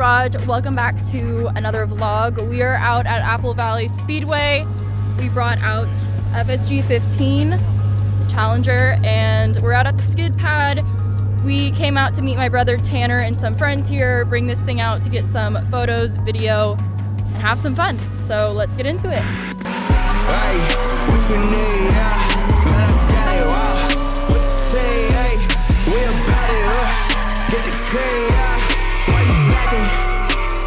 Garage. Welcome back to another vlog. We are out at Apple Valley Speedway. We brought out FSG15 Challenger and we're out at the skid pad. We came out to meet my brother Tanner and some friends here, bring this thing out to get some photos, video, and have some fun. So let's get into it.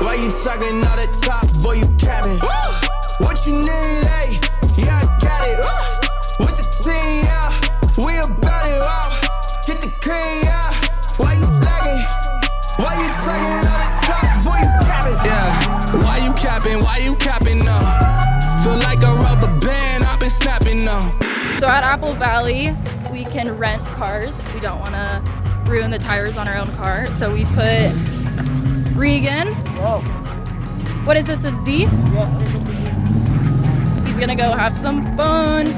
Why you talking all the top, boy, you capping? What you need, hey? Yeah, I got it. With the team, yeah, we about it. Get the cream, yeah. Why you slacking? Why you talking all the top, boy, you capping? Yeah, why you capping? Why you capping? No, feel like a rubber band, I've been snapping, no. So at Apple Valley, we can rent cars if we don't want to ruin the tires on our own car. So we put Regan. Whoa. What is this, a Z? Yeah. He's gonna go have some fun.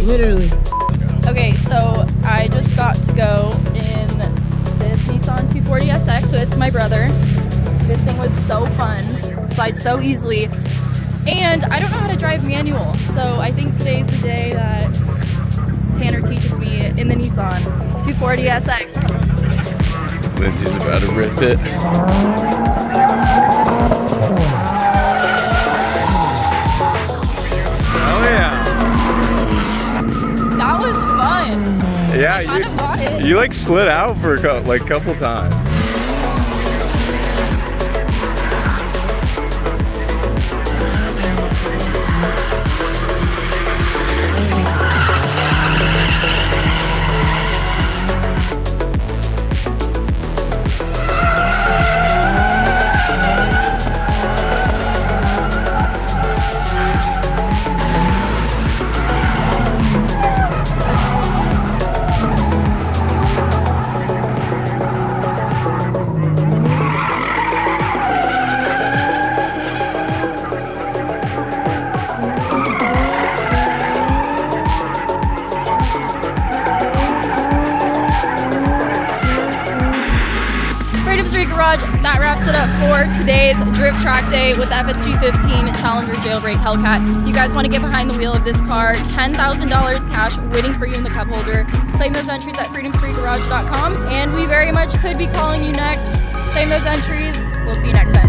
Literally. Okay, so I just got to go in this Nissan 240SX with my brother. This thing was so fun, slides so easily, and I don't know how to drive manual, so I think today's the day that Tanner teaches me in the Nissan 240SX. Lindsay's about to rip it. Oh yeah. That was fun. Yeah, you like slid out for a couple times. Garage, that wraps it up for today's drift track day with the FSG15 Challenger Jailbreak Hellcat. If you guys want to get behind the wheel of this car, $10,000 cash waiting for you in the cup holder. Claim those entries at freedomsfreegarage.com, and we very much could be calling you next. Claim those entries. We'll see you next time.